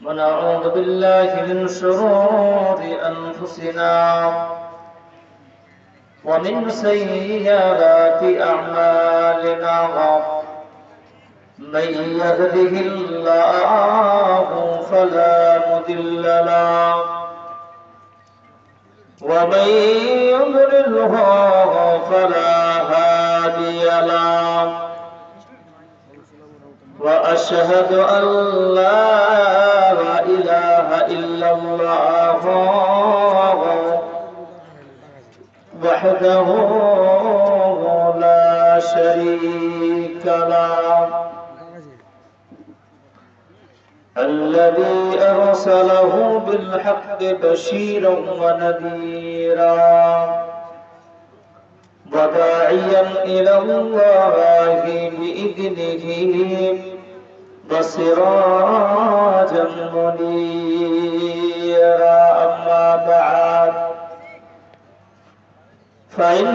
ونعوذ بالله من شرور أنفسنا ومن سيئات أعمالنا من يهده الله فلا مضل له ومن يضلله فلا هادي له وأشهد أن لا إله إلا الله وحده لا شريك له الذي أرسله بالحق بشيرا ونذيرا وداعيا إلى الله بإذنه وسراجا منيرا أما بعد فإن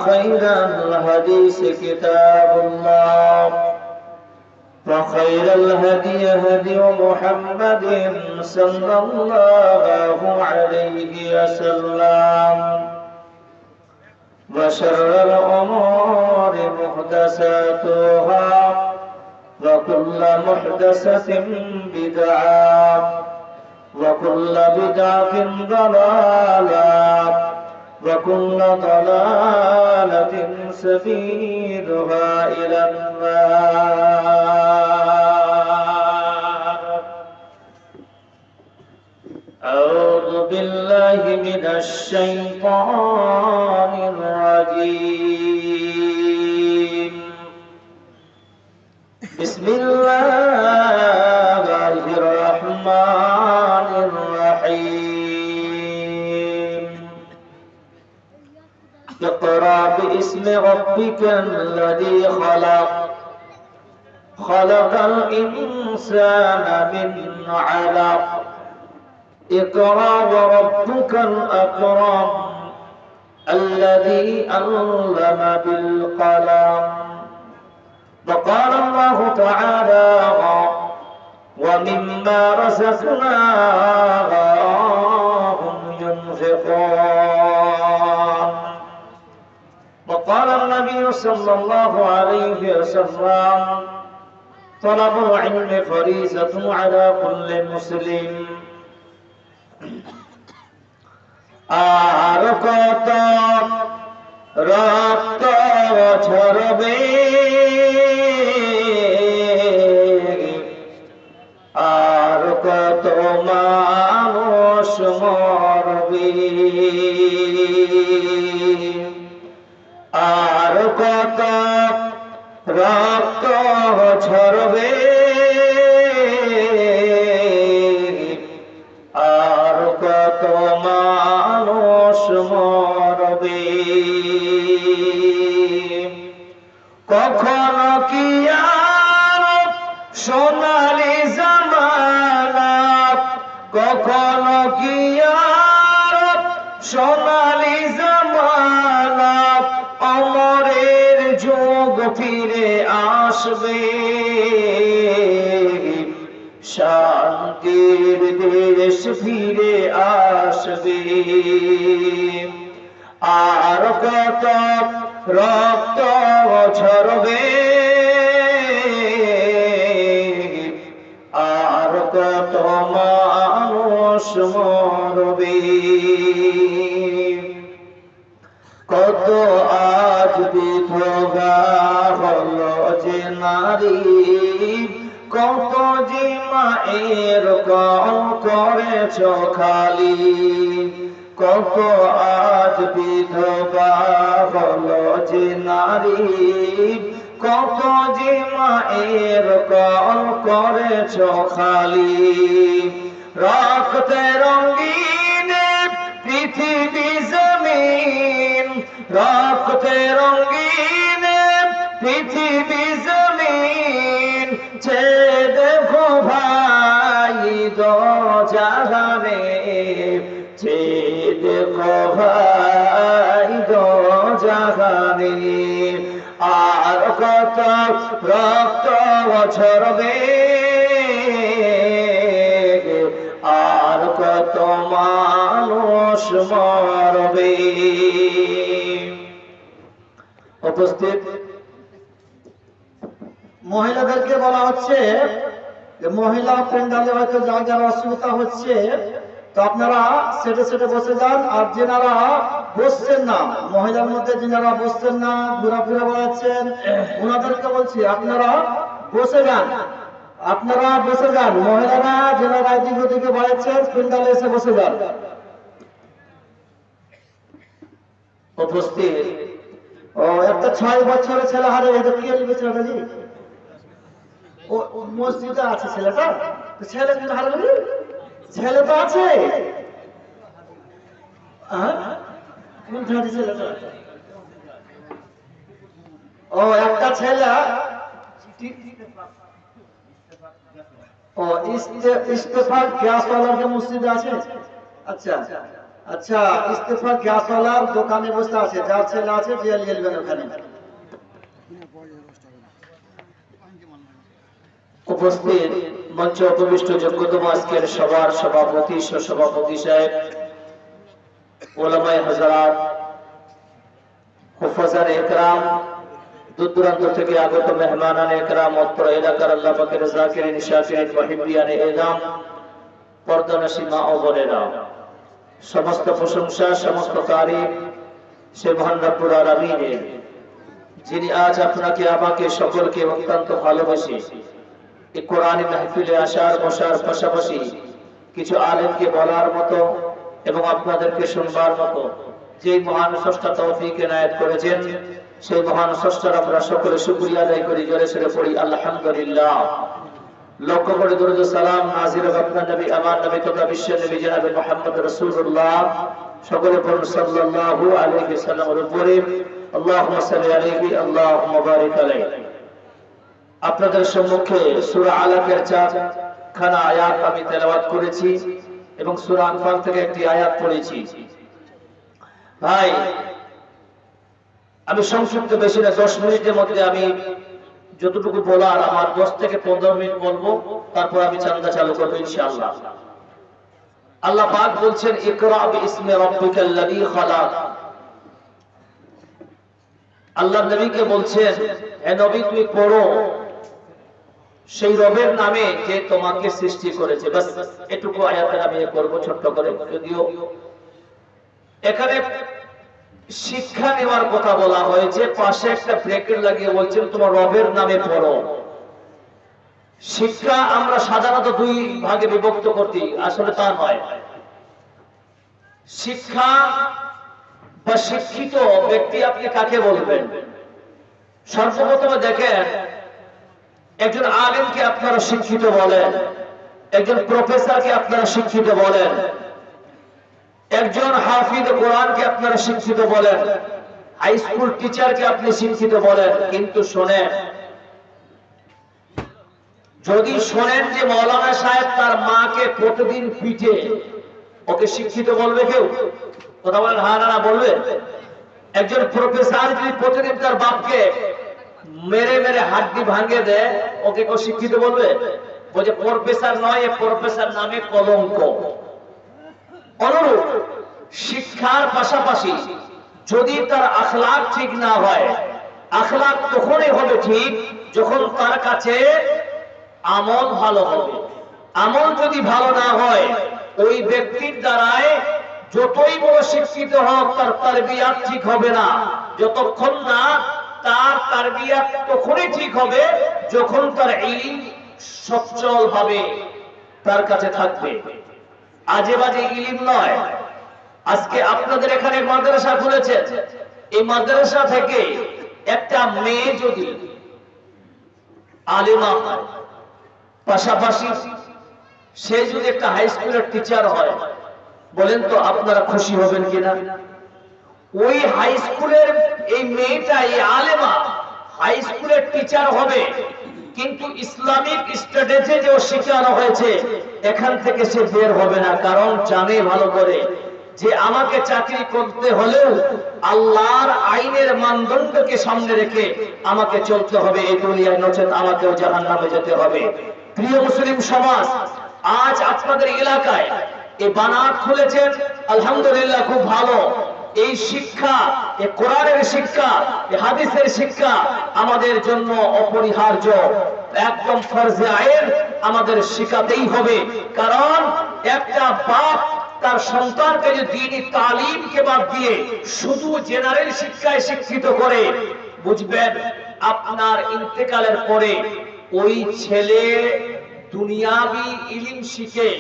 خير الحديث كتاب الله وخير الهدي هدي محمد صلى الله عليه وسلم وشر الأمور محدثاتها وكل محدثة بدعة وكل بدعة ضلالة وكل ضلالة سبيلها إلى النار. أعوذ بالله من الشيطان الرجيم. بسم الله الرحمن الرحيم. اقرأ باسم ربك الذي خلق خلق الإنسان من علق اقرأ وربك الأكرم الذي علم بالقلم. وقال الله تعالى ومما رزقناهم ينفقون. وقال النبي صلى الله عليه وسلم طلب العلم فريضة على كل مسلم. আর কত রক্ত ঝরবে আর কত মানুষ মরবে আর কত রক্ত ঝরবে আর কত মানুষ মরবে কখনো কি আর সোনালি জামানা কখনো কি আর সোনালি জামানা অমরের যুগ ফিরে আসবে শান্তির দেশ ফিরে আসবে আর কত রক্ত ঝরবে আর কত মানুষ মরবে কত আজ বিধবা হলো যে নারী কত যে মায়ের কম করেছ খালি কত আজ বিধবা হলো যে নারী কত যে মায়ের কম করেছ খালি রক্তে রঙিন পৃথিবী জমিন রক্তে রঙিন পৃথিবী জমিন যে দেখো ভাই দো জাহানে যে দেখো ভাই দো জাহানে আর কত রক্ত ঝরবে শুমার হবে। উপস্থিত মহিলাদেরকে বলা হচ্ছে যে মহিলা প্যান্ডালে হয়তো যা যারা অসুবিধা হচ্ছে তো আপনারা সেটে সেটে বসে যান, আর যেনারা বসছেন না, মহিলার মধ্যে যেনারা বসছেন না, ঘোরাফেরা বেড়াচ্ছেন, ওনাদেরকে বলছি আপনারা বসে যান, আপনারা বসে যান। মহিলারা যেনারা এদিক ওদিকে বেড়াচ্ছেন প্যান্ডালে এসে বসে যান। উপস্থিত ও একটা 6 বছরের ছেলে হারে এদের কি লিখে ছেলেটা জি ও মসজিদে আছে ছেলেটা, তো ছেলে কিন্তু হারে ছেলে তো আছে। কোন ছেলে ছেলেটা? ও একটা ছেলে ও ইস্তেফাক গ্যাসওয়ালার যে মসজিদে আছে। আচ্ছা আচ্ছা, ইস্তেফাক গ্যাসওয়ালার দোকানে বসে আছে, যার ছেলে আছে যে লিখবেন ওখানে। উপস্থিত মঞ্চ উপবিষ্ট যোগ্যতম আজকের সবার সভাপতি, সভাপতি সাহেব, ওলামায়ে হযরত, হুফাজান ইকরাম, দূর দূরান্ত থেকে আগত মেহমানানে ইকরাম, অত্র এলাকার আল্লাহ পাকের যাকিরিন, শাকিরিন, মুহিব্বিয়ানে ইজাম, পর্দানশী মা ও বোনেরা, সমস্ত প্রশংসা, সমস্ত তারিফ সে মহান রব্বুল আলামিনের, যিনি আজ আপনাকে আমাকে সকলকে অত্যন্ত ভালোবেসে এই কোরআনী মাহফিলে আসার বসার পাশাপাশি কিছু আলেমকে বলার মতো এবং আপনাদেরকে শুনবার মতো যে মহান স্রষ্টা তৌফিক এনায়েত করেছেন, সেই মহান স্রষ্টার আমরা সকলে শুকরিয়া আদায় করি, জোরে সোরে পড়ি আলহামদুলিল্লাহ। লক্ষ করে দরুদ ও সালাম নাযিল আপনার নবী, আমার নবী তথা বিশ্বের নবী জনাবে মুহাম্মদ রাসূলুল্লাহ, সকলে পড়ুন সাল্লাল্লাহু আলাইহি ওয়াসাল্লামের উপরে। আল্লাহুম্মা সাল্লি আলাইহি, আল্লাহুম্মা বারিক আলাইহি। আপনাদের সম্মুখে সূরা আলাকের 4 খানা আয়াত আমি তেলাওয়াত করেছি এবং সূরা আনফাল থেকে একটি আয়াত পড়েছি। ভাই, আমি সংক্ষিপ্ত বেশি না, 10 মিনিটের মধ্যে আমি যতটুকু বলার আমার 10 থেকে 15 মিনিট বলবো, তারপর আমি চান্দা চালু করবো ইনশাআল্লাহ। আল্লাহ পাক বলছেন ইকরা বিইসমি রাব্বিকাল্লাযী খালাক। আল্লাহ নবীকে বলছেন, হে নবী তুমি পড়ো সেই রবের নামে যে তোমাকে সৃষ্টি করেছে। বাস এটুকু আয়াতের আমি করব ছোট্ট করে, যদিও এখানে শিক্ষা নেওয়ার কথা বলা হয়েছে, পাশে একটা ব্রেকেট লাগিয়ে বলছেন তোমার রবের নামে পড়ো। শিক্ষা আমরা সাধারণত 2 ভাগে বিভক্ত করতে, আসলে তা নয়। শিক্ষা বা শিক্ষিত ব্যক্তি আপনি কাকে বলবেন? সর্বপ্রথমে দেখেন, একজন আলেমকে আপনারা শিক্ষিত বলেন, একজন প্রফেসরকে আপনারা শিক্ষিত বলেন, একজন হাফিজ কোরআনকে আপনারা শিক্ষিত বলেন, হাই স্কুল টিচারকে আপনি শিক্ষিত বলেন। কিন্তু শোনেন, যদি শোনেন যে মৌলানা সাহেব তার মাকে প্রতিদিন পিটে, ওকে শিক্ষিত বলবে কেউ? কথা বলেন হ্যাঁ না বলবে? একজন প্রফেসর যদি প্রতিদিন তার বাপকে মেরে মেরে হাড্ডি ভাঙে দেয়, ওকে কেউ শিক্ষিত বলবে? বলছে প্রফেসর নয়, এ প্রফেসর নামে কলঙ্ক। অনুরূপ শিক্ষার পাশাপাশি যদি তার আখলাক ঠিক না হয়, আখলাক তখনই হবে ঠিক যখন তার কাছে আমল ভালো হবে। আমল যদি ভালো না হয়, ওই ব্যক্তির দ্বারায় যতই বড় শিক্ষিত হোক তার তারবিয়াত ঠিক হবে না, যতক্ষণ না তার তারবিয়াত তখনই ঠিক হবে যখন তার ইলম সচ্ছল ভাবে তার কাছে থাকবে। আজে বাজে ইলম নয়। আজকে আপনাদের এখানে মাদ্রাসা খুলেছে, এই মাদ্রাসা থেকে একটা মেয়ে যদি আলেমা হয়, পাশাপাশি সে যদি একটা হাই স্কুলের টিচার হয়, বলেন তো আপনারা খুশি হবেন কিনা? ওই হাই স্কুলের এই মেয়েটা, এই আলেমা হাই স্কুলের টিচার হবে, কিন্তু ইসলামিক স্ট্র্যাটেজি যে শেখানো হয়েছে এখান থেকে সে বের হবে না। কারণ জানে ভালো করে যে আমাকে চাকরি করতে হলেও আল্লাহর আইনের মানদণ্ডকে সামনে রেখে আমাকে চলতে হবে এই দুনিয়ায়, নচেত আমাকেও জাহান্নামে যেতে হবে। প্রিয় মুসলিম সমাজ, আজ আপনাদের এলাকায় এই বানাত খুলেছেন, আলহামদুলিল্লাহ, খুব ভালো। এই শিক্ষা, এই কোরআনের শিক্ষা, এই হাদিসের শিক্ষা আমাদের জন্য অপরিহার্য, একদম ফরজে আইন, আমাদের শিখাতেই হবে। কারণ একটা বাপ তার সন্তানকে যদি দ্বীনি তালিমকে বাদ দিয়ে শুধু জেনারেল শিক্ষায় শিক্ষিত করে, বুঝবেন আপনার ইন্তেকালের পরে ওই ছেলে দুনিয়াবি ইলম শিখে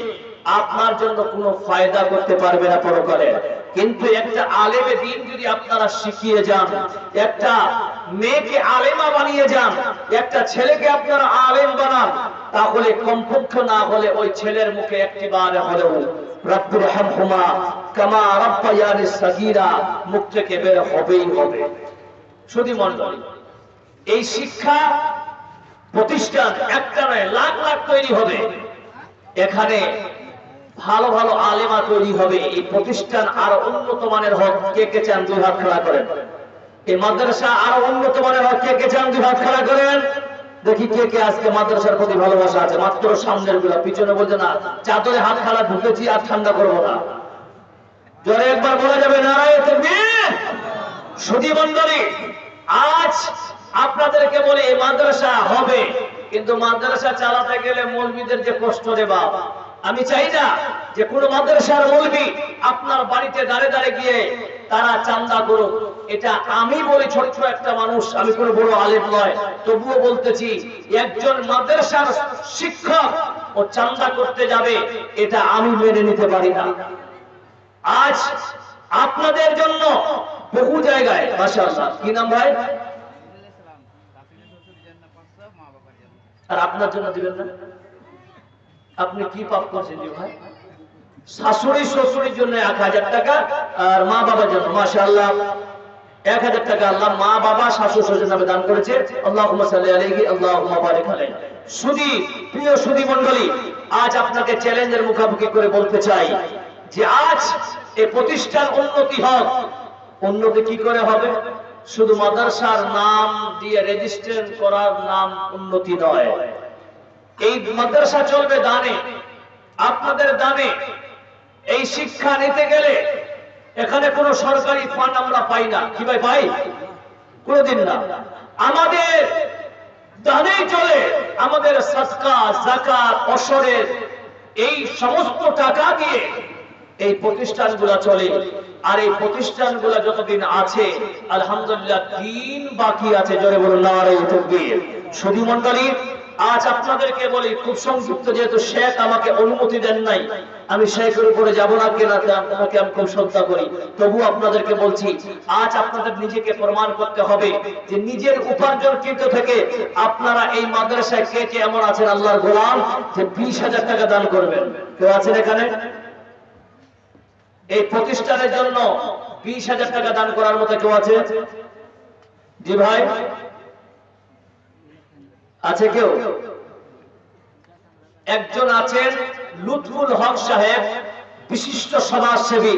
আপনার জন্য কোনো ফায়দা করতে পারবে না পরকালে। কিন্তু একটা আলেমে দ্বীন যদি আপনারা শিখিয়ে যান, একটা মেয়েকে আলেমা বানিয়ে যান, একটা ছেলেকে আপনারা আলেম বানান, তাহলে কমপক্ষে না হলে ওই ছেলের মুখে একটিবার হলেও রব্বির হামহুমা কামা রাব্বায়ানি সাগীরা মুখ থেকে বের হবেই হবে। শুধু মণ্ডলী, এই শিক্ষা প্রতিষ্ঠান একটা নয়, লাখ লাখ তৈরি হবে। এখানে ভালো ভালো আলেমা তৈরি হবে। এই প্রতিষ্ঠান আরো উন্নত মানের হোক। কে কে চান দুই হাত খেলা করেন। এই মাদ্রাসা আরো উন্নত মানের হোক। কে কে চান দুই হাত খেলা করেন। দেখি কে কে আজকে মাদ্রাসার প্রতি ভালোবাসা আছে। মাত্র সামনের গুলা, পিছনে বলছে না চাদরে হাত খেলা ঢুকেছি আর ঠান্ডা করবো না। জোরে একবার বলা যাবে নারায়ে তাকবীর। সুধী মণ্ডলী, আজ আপনাদেরকে বলে এই মাদ্রাসা হবে, কিন্তু মাদ্রাসা চালাতে গেলে মৌলবীদের যে কষ্ট রে বাপ, আমি চাই না যে কোন মাদ্রাসার মৌলবী আপনার বাড়িতে দাঁড়ে দাঁড়ে গিয়ে তারা চান্দা করুক। এটা আমি বলি, ছোট্ট একটা মানুষ, আমি কোনো বড় আলেম নয়, তবুও বলতেছি, একজন মাদ্রাসার শিক্ষক ও চান্দা করতে যাবে, এটা আমি মেনে নিতে পারি না। আজ আপনাদের জন্য বহু জায়গায় মাশাআল্লাহ, কি নাম ভাই, আর আপনার জন্য দিবেন না? আপনি কি পাপ করছেন জি ভাই? শাশুড়ি শ্বশুরের জন্য 1000 টাকা, আর মা বাবার জন্য মাশাআল্লাহ 1000 টাকা আল্লাহ মা বাবা শাশুড়ি শ্বশুরের নামে দান করেছে। আল্লাহুম্মা সাল্লি আলাইহি আল্লাহুম্মা বারিক আলাইহি। সুধী, প্রিয় সুধী মণ্ডলী, আজ আপনাকে চ্যালেঞ্জের মুখোমুখি করে বলতে চাই যে আজ এই প্রতিষ্ঠান উন্নতি হোক। উন্নতি কি করে হবে? শুধু মাদ্রাসার নাম দিয়ে রেজিস্ট্রেশন করার নাম উন্নতি নয়। এই মাদ্রাসা চলবে দানে, আপনাদের দানে। এই শিক্ষা নিতে গেলে এখানে কোনো সরকারি ফান্ড আমরা পাই না। কি ভাই পাই? কোনদিন না। আমাদের দানেই চলে। আমাদের সাদকা, যাকাত, ওশরের এই সমস্ত টাকা দিয়ে এই প্রতিষ্ঠানগুলো চলে। আর এই প্রতিষ্ঠানগুলো যতদিন আছে, আলহামদুলিল্লাহ, দিন বাকি আছে। জোরে বলুন নারায়ে তাকবীর। সুধী মণ্ডলী, আজ আপনাদেরকে বলি খুব সংক্ষিপ্ত, যেহেতু শেখ আমাকে অনুমতি দেন নাই, আমি শেখের উপরে যাব না, কেনা আপনাকে আমি খুব শ্রদ্ধা করি, তবু আপনাদেরকে বলছি, আজ আপনাদের নিজেকে প্রমাণ করতে হবে যে নিজের উপার্জনকৃত থেকে আপনারা এই মাদ্রাসায় কে কে এমন আছেন আল্লাহর গোলাম যে 20,000 টাকা দান করবেন? কেউ আছেন এখানে? এই প্রতিষ্ঠানের জন্য 20,000 টাকা দান করার মতো কেউ আছে? জি ভাই, আছে কেউ? একজন আছেন লুৎফুল হক সাহেব, বিশিষ্ট সমাজসেবী।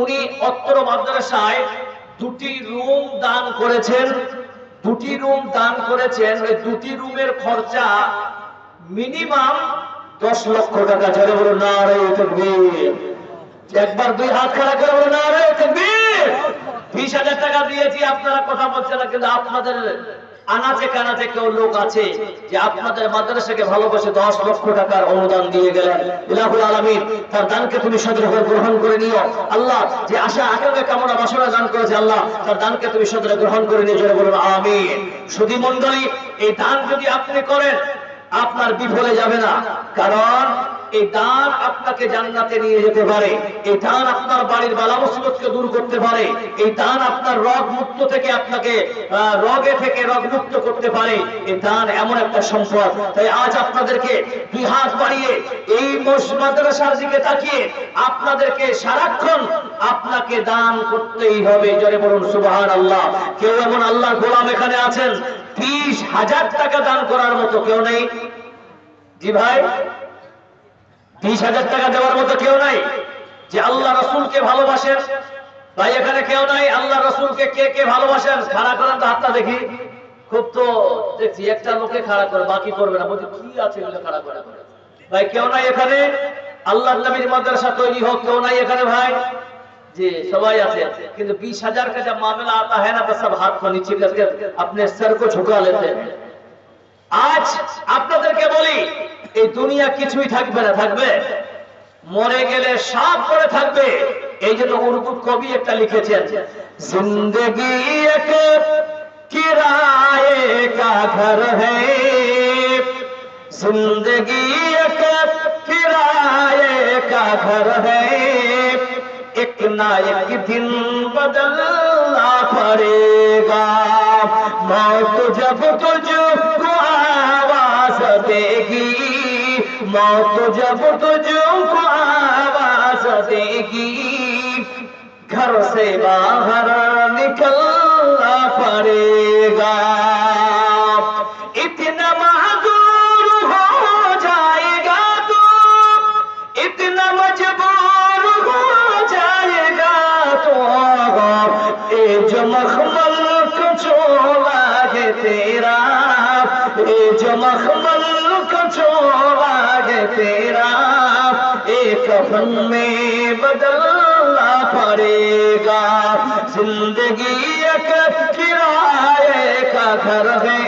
উনি অত্র মাদ্রাসায় 2টি রুম দান করেছেন। 2টি রুম দান করেছেন। ওই 2টি রুমের খরচা মিনিমাম 10 লক্ষ টাকা। জোরে বলুন নারায়ে তাকবীর। একবার দুই হাত খাড়া করে বলুন নারায়ে তাকবীর। 20,000 টাকা দিয়েছি, আপনারা কথা বলছেন না, কিন্তু আপনাদের আনাচে কানাচে কেউ লোক আছে যে আপনাদের মাদ্রাসাকে ভালোবাসে 10 লক্ষ টাকার অনুদান দিয়ে গেলেন। ইলাহুল আলামিন তার দানকে তুমি সদরে গ্রহণ করে নিও। আল্লাহ যে আশা আকাঙ্ক্ষা কামনা বাসনা দান করেছে, আল্লাহ তার দানকে তুমি সদরে গ্রহণ করে নিয়ে জোরে বলুন আমিন। সুধী মণ্ডলী, এই দান যদি আপনি করেন, আপনার বিফলে যাবে না। কারণ এই দান আপনাকে জান্নাতে নিয়ে যেতে পারে। এই দান আপনার বাড়ির বালা মুসিবতকে দূর করতে পারে। এই দান আপনার রোগ মুক্ত থেকে আপনাকে রোগে থেকে রোগ মুক্ত করতে পারে। এই দান এমন একটা সম্পদ। তাই আজ আপনাদেরকে দুই হাত বাড়িয়ে এই মাদ্রাসার দিকে তাকিয়ে আপনাদেরকে সারাক্ষণ আপনাকে দান করতেই হবে। জোরে বলুন সুবহানাল্লাহ। কেউ এমন আল্লাহর গোলাম এখানে আছেন 20,000 টাকা দান করার মতো কেউ নেই? জি ভাই, 20,000 টাকা দেওয়ার মতো কেউ নাই যে আল্লাহ রাসূলকে ভালোবাসেন? ভাই এখানে কেউ নাই? আল্লাহ রাসূলকে কে কে ভালোবাসেন? খাড়া করেন তো হাতটা দেখি। খুব তো দেখছি একটা লোকে খাড়া করে, বাকি করবে না। বলছি কি আছে বলে খাড়া করে। ভাই কেউ নাই এখানে? আল্লাহর নবীর মাদ্রাসা তৈরি হোক, কেউ নাই এখানে ভাই? जी सवाई आते किंतु 20,000 का जब मामला आता है ना तो सब हाथ को नीचे करके अपने सर को झुका लेते हैं। आज আপনাদেরকে বলি এই দুনিয়া কিছুই থাকবে না, থাকবে মরে গেলে সব পড়ে থাকবে। এই জন্য উর্দু কবি একটা লিখেছেন, जिंदगी एक किराए का घर है, जिंदगी एक किराए का घर है, एक ना एक दिन बदलना पड़ेगा, मौत जब तुझको आवाज देगी, मौत जब तुझको आवाज देगी, घर से बाहर निकलना पड़ेगा, इतना महजूर हो जाएगा तू, इतना मजबूर हो जाएगा तो, ये जो मखमल का चोला है तेरा, ये जो मखमल का चोला है तेरा, एक कफन में बदलना पड़ेगा, जिंदगी एक किराए का घर है,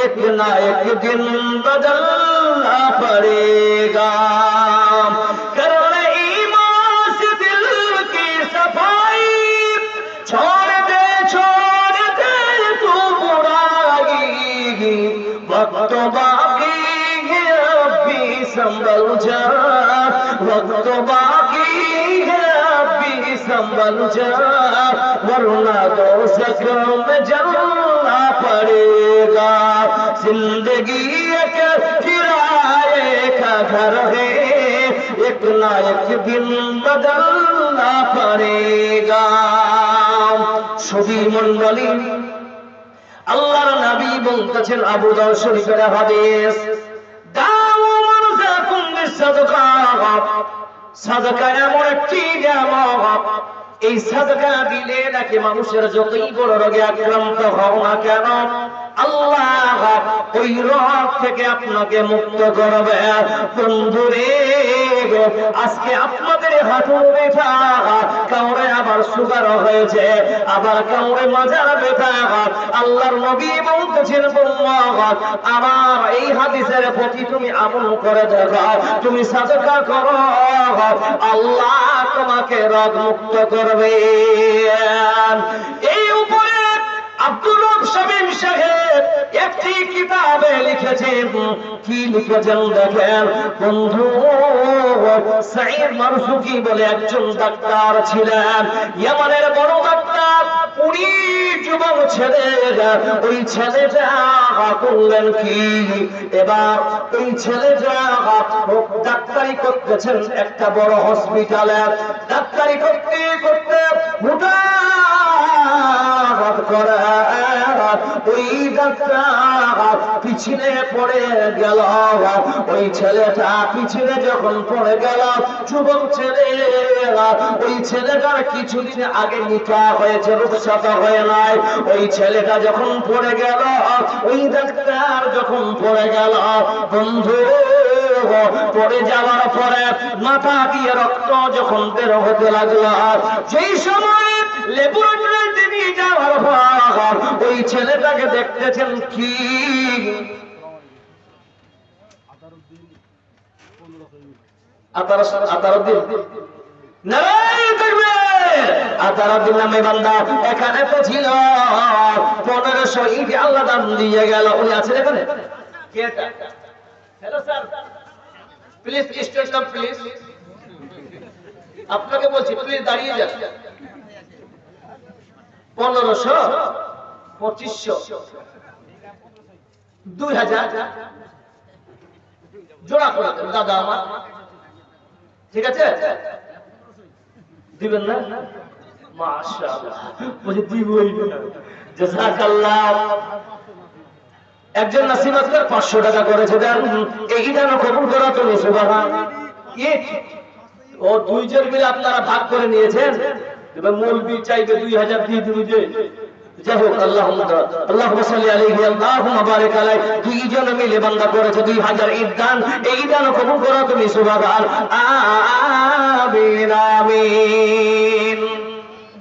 एक ना एक दिन बदलना पड़ेगा, करने ईमान से दिल की सफाई, छोड़ दे तू बुराई, वक्त बाकी है अभी संभल जा, वक्त बाकी है अभी संभल जा, वरना दोज़ख में जलना पड़ेगा, जिंदगी एक किराए का घर है, एक ना एक दिन बदलना पड़ेगा। সুধী মণ্ডলী, আল্লাহর নবী বলতেছেন আবু দাউদ শরীফের হাদিস, দাও মারজাকুম বিসাদকা, সাদকা এমন একটি নিয়ামত, এই সাদকা দিলে নাকি মানুষের যতই বড় রোগে আক্রান্ত হও না কেন আল্লাহ ওই রোগ থেকে আপনাকে মুক্ত করবে। বন্ধুরে, আজকে আপনাদের হাঁটুর ব্যথা, কাউরে আবার সুগার হয়েছে, আবার কাউরে মাজার ব্যথা, আল্লাহর নবী বলতেছেন আমার এই হাদিসের প্রতি তুমি আমল করে দেখো, তুমি সাদকা করো, আল্লাহ তোমাকে রোগ মুক্ত করবে। এই উপরে আব্দুর রব শামীম সাহেব একটি কিতাবে লিখেছেন, কি লিখেছেন দেখেন বন্ধু, সাঈদ মারজুকি বলে একজন ডাক্তার ছিলেন, ইয়ামানের বড় ডাক্তার, উনি যুবক ছেলেরা, ওই ছেলেটা করলেন কি, এবার ওই ছেলেটা ডাক্তারি করতেছেন একটা বড় হসপিটালে, ডাক্তারি করতে করতে হুঠাৎ করে ওই ডাক্তার পিছনে পড়ে গেল, ওই ছেলেটা পিছনে যখন পড়ে গেল, যুবক ছেলে, ওই ছেলেটার কিছুদিন আগে নিকাহ হয়েছে, রুখসাত হয়ে নাই, ওই ছেলেটা যখন পড়ে গেল, ওই ডাক্তার যখন পড়ে গেল, বন্ধু পড়ে যাওয়ার পরে মাথা দিয়ে রক্ত যখন বের হতে লাগলো, সেই সময় ল্যাবরেটরিতে নিয়ে যাওয়ার পর ওই ছেলেটাকে দেখতেছেন কি, আতারউদ্দিন নামে বান্দা এখানে তো ছিল, 1500 ইট আল্লাহ দান দিয়ে গেল। উনি আছেন এখানে? Hello sir, please state up please, আপনাকে বলছি প্লিজ দাঁড়িয়ে যান। 1500, 2500, 2000 জোড়া করে দেন দাদা আমার, ঠিক আছে? দিবেন না? মাশাআল্লাহ, বলে দিবই না, জাযাকাল্লাহ। একজন নাসিমাত 500 টাকা করেছে, দেন এই দান কবুল করা তো সুবহানাল্লাহ। ও 2 জন মিলে আপনারা ভাগ করে নিয়েছেন, এবার মৌলবি চাইবে 2000 দিয়ে দিবে, যে যাই হোক, আল্লাহুম্মা সাল্লি আলাইহি আল্লাহুম্মা বারিক আলাইহি, দুইজন মিলে বান্দা করেছে 2000 ঈদ দান, এই দান কবুল করো তুমি সুবহান আমিন আমিন।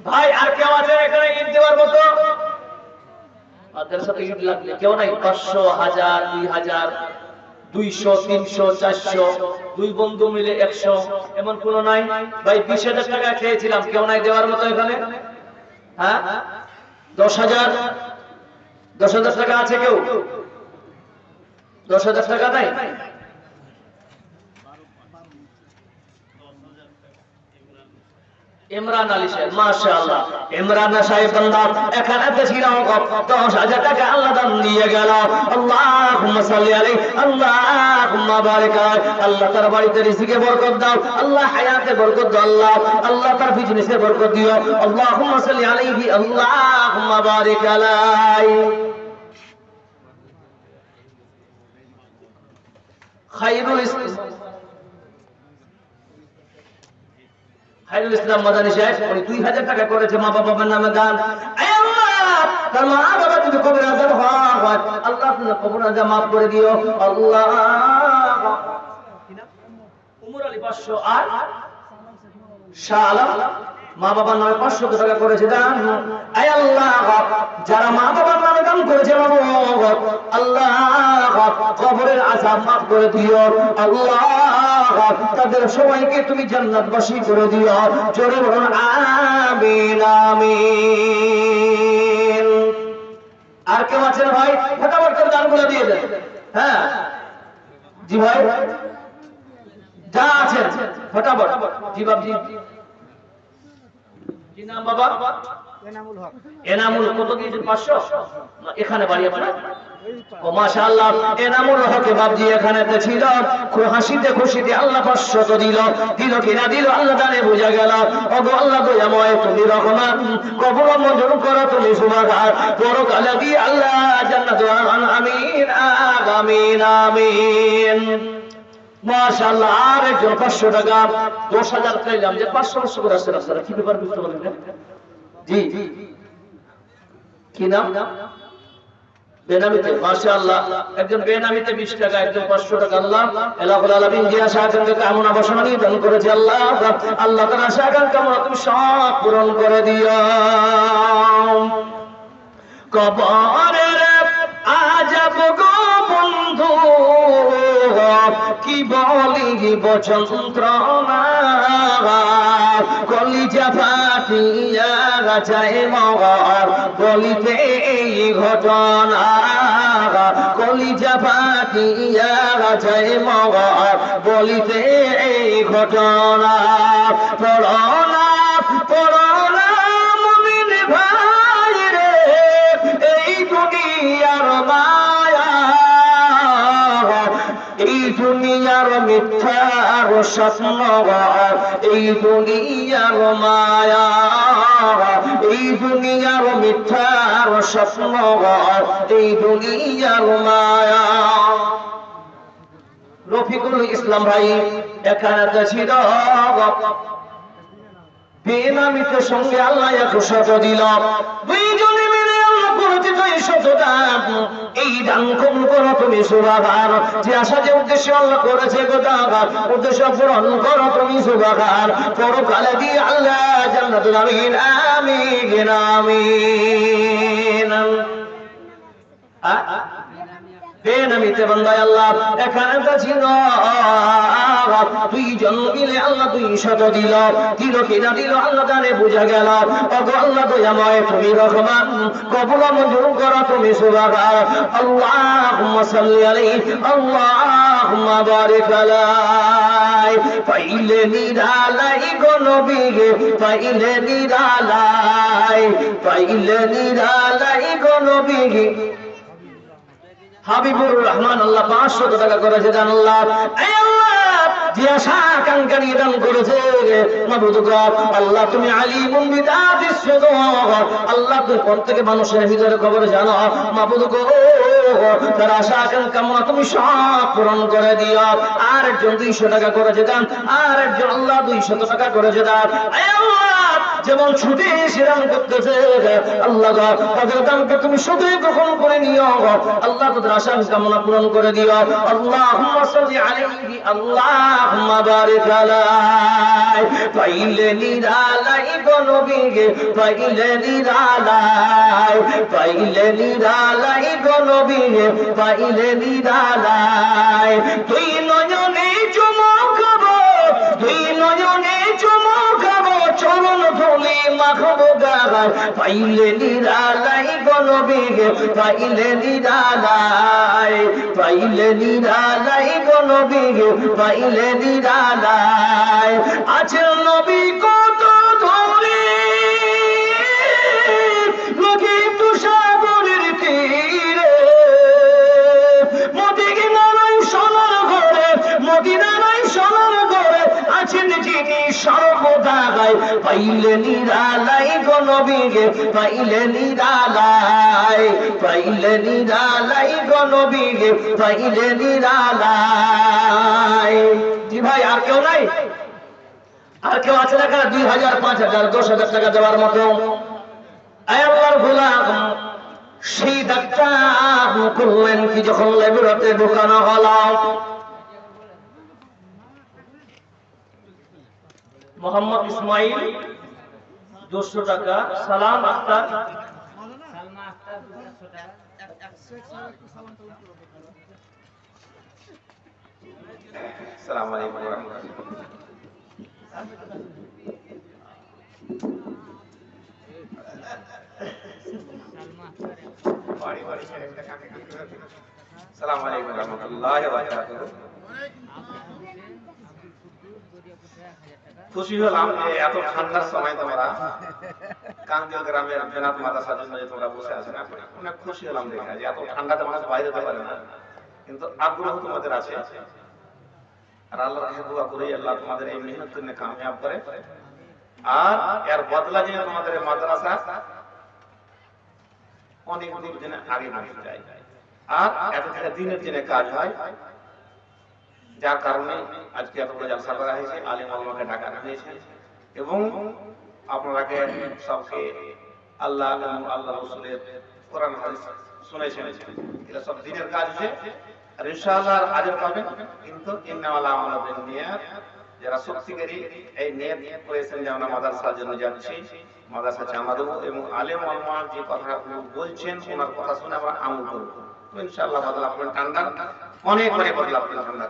ভাই আর কেউ আছে এখানে ঈদ দেওয়ার মতো? আপনাদের সাথে ঈদ লাগবে কেউ নাই? 500, 1000, 2000, 200, 300, 400, দুই বন্ধু মিলে 100, এমন কোন নাই? ভাই 20,000 টাকা খেয়েছিলাম, কেউ নাই দেওয়ার মতো এখানে? হ্যাঁ, 10,000 টাকা আছে কেউ? 10,000 টাকা নাই? ইমরান আলী সাহেব, মাশাআল্লাহ, ইমরান সাহেব বান্দা এখানে ছিল 10,000 টাকা আল্লাহ দান দিয়ে গেল। আল্লাহুম্মা সাল্লি আলাইহি আল্লাহুম্মা বারিক আলাইহি, আল্লাহ তার বাড়িতে রিজিকে বরকত দাও, আল্লাহ হায়াতে বরকত দাও, আল্লাহ তার বিজনেসে বরকত দিও। আল্লাহুম্মা সাল্লি আলাইহি আল্লাহুম্মা বারিক আলাইহি। খায়রুল ইসলাম মাদানী সাহেব, উনি 2000 টাকা করেছে মা বাবার নামে দান। তার মা বাবা যদি কবর আযাব হয়, আল্লাহ আপনার কবর আযাব মাফ করে দিও। আল্লাহ। উমর আলী 500 আর শাহ আলম মা বাবার নামে 500 টাকা করেছে দান। আয় আল্লাহ, যারা মা বাবার নামে দান করেছে আল্লাহ কবরের আযাব মাফ করে দিও। আল্লাহ তাদের সবাইকে তুমি জান্নাতবাসী করে দিও। জোরে বলুন আমিন আমিন। আর কেউ আছেন ভাই? ফটাফট করে দানগুলো দিয়ে দেন। হ্যাঁ জি ভাই, যা আছেন ফটাফট। জি বাবজি, কি নাম বাবা? এনামুল হক। এনামুল কত দিয়েছেন? 500। এখানে বাড়ি আপনার? ও মাশাআল্লাহ, এনামুল হকে বাবজি এখানে ছিল, খুব হাসিতে খুশিতে আল্লাহ 500 দিল। দিল কি না দিল আল্লাহ জানে, বোঝা গেল। ওগো আল্লাহ দয়াময়, তুমি রহমান, কবুল মঞ্জুর করো তুমি সুবহান। পরকালে দিয়ে আল্লাহ জান্নাত আমিন আমিন আমিন। মাশাআল্লাহ, আর একজন 500 টাকা 10,000 চাইলাম, যে 500 করে আসছে রাস্তাটা, কি ব্যাপার বুঝতে পারলেন না? জি কি নাম? বেনামিতে। মাশাআল্লাহ, একজন বেনামিতে 20 টাকা, একজন 500 টাকা। আল্লাহ এলাহুল আলামিন যে আশা আকাঙ্ক্ষা কামনা বাসনা নিয়ে দান করেছে, আল্লাহ আল্লাহ তার আশা আকাঙ্ক্ষা তুমি সব পূরণ করে দিও। কবরের আযাব গো বন্ধু, কি বলিব যন্ত্রণা, কলিজা ফাটিয়া যায় মর বলিতে এই ঘটনা, কলিজা ফাটিয়া যায় মর বলিতে এই ঘটনা। পড়না পড়না মুমিন ভাই রে, এই দুনিয়ার মায়া, এই দুনিয়ার মিথ্যার স্বপ্ন, এই দুনিয়ার মায়া, এই দুনিয়ার মিথ্যার স্বপ্ন, এই দুনিয়ার মায়া। রফিকুল ইসলাম ভাই এখানে ছিল, বেনামিতের সঙ্গে আল্লাহ 100 দিল। দুইজনে মিলে আল্লাহ করেছে 200 দান। এই দান কবুল করো তুমি সুবহান। যে আশা যে উদ্দেশ্য আল্লাহ করেছে গোটা উদ্দেশ্য পূরণ করো তুমি সুবহান। পরকালে দিয়ে আল্লাহ জান্নাতুল আমিন আমিন আমিন। বেনামিতে বান্দা আল্লাহ এখানে ছিল, দুইজন মিলে আল্লাহ 200 দিল। দিল কি না দিল আল্লাহ জানে, বোঝা গেল। ওগো আল্লাহ দয়াময়, তুমি রহমান, কবুল মঞ্জুর করো তুমি সুবহান। আল্লাহুম্মা সাল্লি আলাইহি আল্লাহুম্মা বারিক আলাইহি। পাইলে নিরালাই গো নবী, পাইলে নিরালাই, পাইলে নিরালাই গো নবী। হাবিবুর রহমান আল্লাহ 500 টাকা করেছে দান। আল্লাহ যে আশা আকাঙ্ক্ষা নিয়ে দান করেছে মাবুদ গো, আল্লাহ তুমি আলিমুন বিদাতিস সুদূর, আল্লাহ তুমি প্রত্যেক মানুষের ভিতরে খবর জানো মাবুদ গো। তার আশা আকাঙ্ক্ষা তুমি সব পূরণ করে দিও। আর একজন 200 টাকা করেছে দান, আর একজন আল্লাহ 200 টাকা করেছে দান। আল্লাহ যেমন ছুটি সেরাম করতেছে আল্লাহ তাদের দানকে তুমি শুধুই গ্রহণ করে নিও আল্লাহ তাদের আশা কামনা পূরণ করে দিও আল্লাহুম্মা সাল্লি আলাইহি আল্লাহুম্মা বারিক আলাইহি পাইলে নিরালাই গো নবীকে পাইলে নিরালাই গো নবীকে পাইলে নিরালাই তুই নয়নে চমকাবো তুই নয়নে চমকাবো চরণ ধুলি মাখবো গায় পাইলে নিরালাই গো নবীকে পাইলে নিরালাই গো নবীকে পাইলে নিরালাই আছে নবী কত ধরে লোকে তুষারের তীরে মদিনা নাই সোনার ঘরে মদিনা নাই সোনার ঘরে আছেন যিনি সর্বদা গায় পাইলে নিরালাই গো নবীকে পাইলে নিরালাই গো নবীকে পাইলে নিরালাই জি ভাই আর কেউ নাই আর কেউ আছে না 2000 5000 10,000 টাকা দেওয়ার মতো আল্লাহর গোলাম সেই ডাক্তার করলেন কি যখন ল্যাবরেটরিতে ঢোকানো হলো মোহাম্মদ ইসমাইল 200 টাকা সালাম আক্তার আসসালামু আলাইকুম ওয়া রাহমাতুল্লাহ আসসালামু আলাইকুম ওয়া রাহমাতুল্লাহি ওয়া বারাকাতুহু খুশি হলাম এত ঠান্ডার সময় তোমরা কাঙ্গিল গ্রামের বেনাত মাদ্রাসার জন্য তোমরা বসে আছো না অনেক খুশি হলাম দেখে যে এত ঠান্ডাতে মানুষ বাইরে যেতে পারে না কিন্তু আগ্রহ তোমাদের আছে আর আল্লাহর কাছে দোয়া করি আল্লাহ তোমাদের এই মেহনত করে কামিয়াব করে আর এর বদলা যে তোমাদের এই মাদ্রাসা অনেক দূর দিনে আগে বাড়তে যায় আর এত দিনের দিনে কাজ হয় যার কারণে আজকে এত বড় জলসা করা হয়েছে আলেম ওলামাকে ডাকা হয়েছে এবং আপনারাকে সবকে আল্লাহ এবং আল্লাহ রাসূলের কোরআন হাদিস শুনাইছেন এটা সব দিনের কাজ হচ্ছে আর ইনশাআল্লাহ আজর পাবেন কিন্তু ইন্নামাল আমালু বিন্নিয়াত যারা সত্যিকারী এই নিয়ত করেছেন যে আমরা মাদ্রাসার জন্য যাচ্ছি মাদ্রাসা চাঁদা দেবো এবং আলেম ওলামা যে কথাগুলো বলছেন ওনার কথা শুনে আমরা আমল করব তো ইনশাআল্লাহ বদলা আপনার ঠান্ডা অনেক বদলা আপনার ঠান্ডা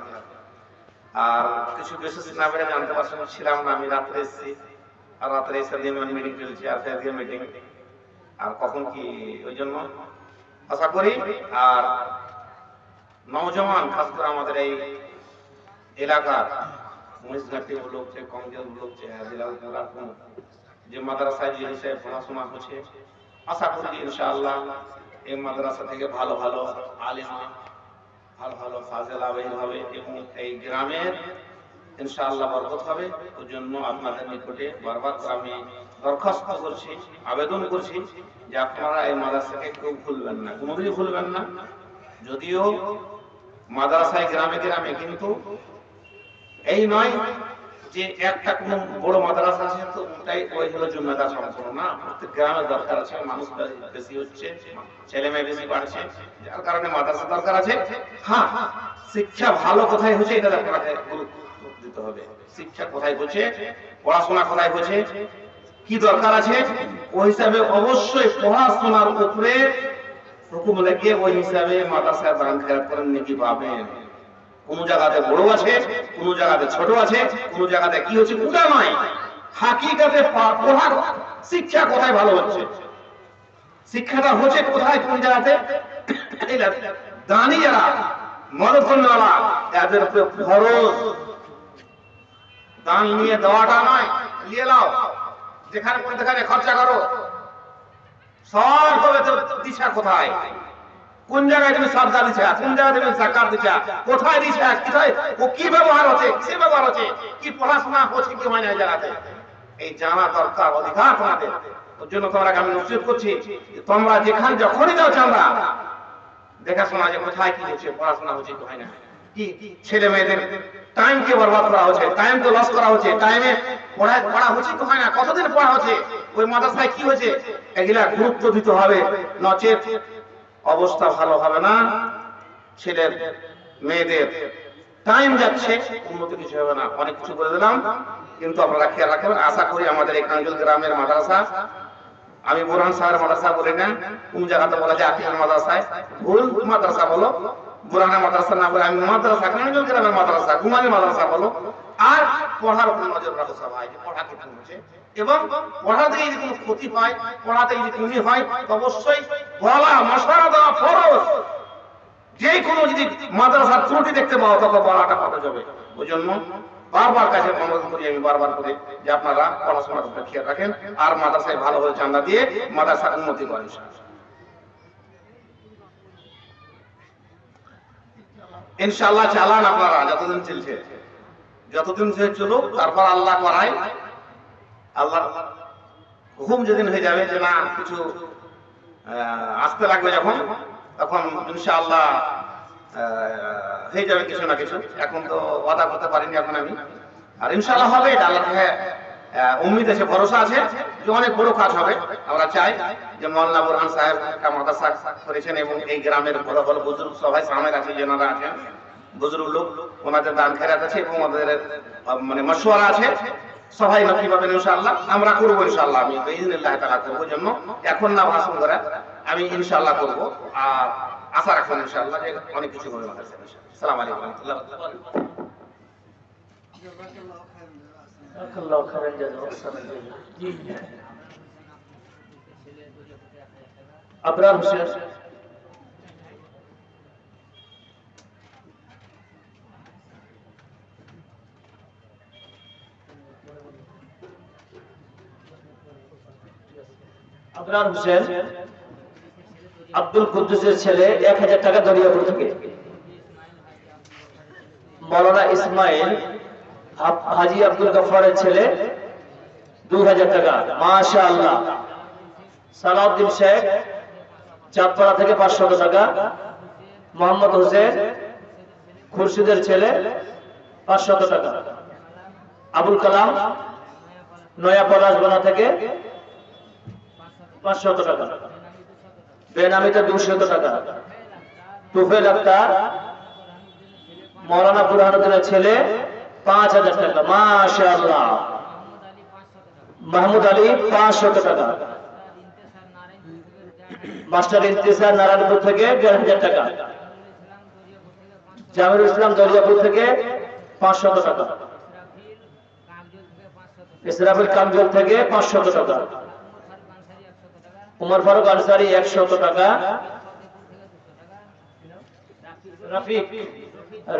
আর কিছু বিশেষ না বেড়ে জানতে পারছেন ছিলাম না আমি রাত্রে এসেছি আর রাত্রে এসে দিন মিটিং চলছে আর ফের মিটিং আর কখন কি ওই জন্য আশা করি আর নওজওয়ান খাস করে আমাদের এই এলাকার মহিষঘাটি লোক যে কংগ্রেস লোক যে যে মাদ্রাসায় যে হিসেবে পড়াশোনা হচ্ছে আশা করি ইনশাআল্লাহ এই মাদ্রাসা থেকে ভালো ভালো আলেমা ভালো ভালো ফাজেলা বের হবে এবং এই গ্রামের ইনশাআল্লাহ বরকত হবে ওই জন্য আপনাদের নিকটে বারবার আমি দরখাস্ত করছি আবেদন করছি যে আপনারা এই মাদ্রাসাকে কেউ ভুলবেন না কোনোদিনই ভুলবেন না যদিও মাদ্রাসায় গ্রামে গ্রামে কিন্তু এই নয় যে একটা কোন বড় মাদ্রাসা আছে তো ওটাই ওই হলো জিম্মেদার সম্পূর্ণ না প্রত্যেক গ্রামের দরকার আছে মানুষ বেশি হচ্ছে ছেলে মেয়ে বেশি বাড়ছে যার কারণে মাদ্রাসা দরকার আছে হ্যাঁ শিক্ষা ভালো কোথায় হচ্ছে এটা আপনাকে গুরুত্ব দিতে হবে শিক্ষা কোথায় হচ্ছে পড়াশোনা কোথায় হচ্ছে কি দরকার আছে ওই হিসাবে অবশ্যই পড়াশোনার উপরে হুকুম লাগিয়ে ওই হিসাবে মাদ্রাসায় দান খেয়াল করেন নাকি পাবেন কোন জায়গাতে বড় আছে কোন জায়গাতে ছোট আছে কোন জায়গাতে কি হচ্ছে ওটা নয় হাকিকাতে পড়ার শিক্ষা কোথায় ভালো হচ্ছে শিক্ষাটা হচ্ছে কোথায় কোন জায়গাতে দানি যারা মদতওয়ালা এদের উপরে ফরজ দান নিয়ে দেওয়াটা নয় নিয়ে নাও যেখানে যেখানে খরচা করো সব হবে তো দিশা কোথায় কোন জায়গায় তুমি সরদা দিচ্ছ কোন জায়গায় তুমি জাকাত দিচ্ছ কোথায় দিচ্ছ কোথায় ও কি ব্যবহার হচ্ছে সে ব্যবহার হচ্ছে কি পড়াশোনা হচ্ছে কি হয় না জায়গাতে এই জানা দরকার অধিকার তোমাদের ওর জন্য তোমরা আমি নসিহত করছি তোমরা যেখানে যখনই যাও চাঁদা দেখাশোনা যে কোথায় কি হচ্ছে পড়াশোনা হচ্ছে কি হয় না কি ছেলে মেয়েদের টাইমকে বরবাদ করা হচ্ছে টাইমকে লস করা হচ্ছে টাইমে পড়া হচ্ছে তো হয় না, কতদিন পড়া হচ্ছে, ওই মাদ্রাসায় কি হয়েছে, এগুলা গুরুত্ব দিতে হবে, নচেত অবস্থা ভালো হবে না। ছেলের মেয়েদের টাইম যাচ্ছে, উন্নতি কিছু হবে না। অনেক কিছু বলে দিলাম, কিন্তু আপনারা খেয়াল রাখবেন। আশা করি আমাদের এই কাঞ্জল গ্রামের মাদ্রাসা, আমি বুরহান সাহের মাদ্রাসা বলি না, কোন জায়গাতে বলা যায় আকিল মাদ্রাসায়, ভুল, মাদ্রাসা বলো, বুরহানের মাদ্রাসা না বলে আমি মাদ্রাসা, কাঞ্জল গ্রামের মাদ্রাসা, ঘুমানি মাদ্রাসা বলো। আর পড়ার উপর নজর রাখো সবাই, যে পড়া কি হচ্ছে, এবং পড়া থেকে যদি কোনো ক্ষতি হয়, পড়াতে যদি কমি হয়, অবশ্যই বলা মশওয়ারা দেওয়া ফরজ। যে কোনো যদি মাদ্রাসার ত্রুটি দেখতে পাও, তখন পড়াটা পাওয়া যাবে। ওই জন্য বারবার কাছে অনুরোধ করি আমি, বারবার করে, যে আপনারা পড়াশোনার উপর খেয়াল রাখেন, আর মাদ্রাসায় ভালোভাবে চাঁদা দিয়ে মাদ্রাসা উন্নতি করেন। ইনশাআল্লাহ চালান আপনারা, যতদিন চলছে, যতদিন চলুক, তারপর আল্লাহ করায়, আল্লাহ হুকুম যেদিন হয়ে যাবে যে না কিছু আসতে লাগবে, যখন তখন ইনশাআল্লাহ হয়ে যাবে কিছু না কিছু। এখন তো ওয়াদা করতে পারিনি এখন আমি, আর ইনশাআল্লাহ হবে, এটা আল্লাহ থেকে উম্মিদ আছে, ভরসা আছে যে অনেক বড় কাজ হবে। আমরা চাই যে মাওলানা বুরহান সাহেব একটা মাদ্রাসা করেছেন, এবং এই গ্রামের বড় বড় বুজুর্গ সবাই সামনে আছে, যেনারা আছেন বুজুর্গ লোক, ওনাদের দান খেরাত আছে এবং ওনাদের মানে মশওয়ারা আছে, সবাই নথি পাবেন ইনশাআল্লাহ। আমরা করবো ইনশাআল্লাহ, আমি বিইজনিল্লাহ তাআলা করবো। জন্য এখন না ভাষণ করে আমি ইনশাআল্লাহ করবো, আর আশা রাখবেন ইনশাআল্লাহ যে অনেক কিছু হবে মাদ্রাসা। আসসালামু আলাইকুম ওয়া রাহমাতুল্লাহি ওয়া বারাকাতুহু। জাযাকাল্লাহু খাইরান জাযা। জি আবরার হোসেন। আবরার হোসেন আব্দুল কুদ্দুসের ছেলে 1000 টাকা দরিয়াপুর থেকে। মাওলানা ইসমাইল হাজী আব্দুল গফফারের ছেলে 2000 টাকা, মাশাআল্লাহ। সালাউদ্দিন শেখ চাঁদপাড়া থেকে 500 টাকা। মোহাম্মদ হোসেন খুরশিদের ছেলে 500 টাকা। আবুল কালাম নয়া পলাশবনা থেকে 500 টাকা। বেনামিতে 200 টাকা। তুফেল আক্তার মাওলানা বুরহানুদ্দিনের ছেলে 5000 টাকা, মাশাআল্লাহ। মাহমুদ আলী 500 টাকা। মাস্টার ইন্তিসার নারায়ণপুর থেকে 1500 টাকা। জামিরুল ইসলাম দরিয়াপুর থেকে 500 টাকা। ইসরাফিল কামজল থেকে 500 টাকা। উমর ফারুক আনসারী 100 টাকা।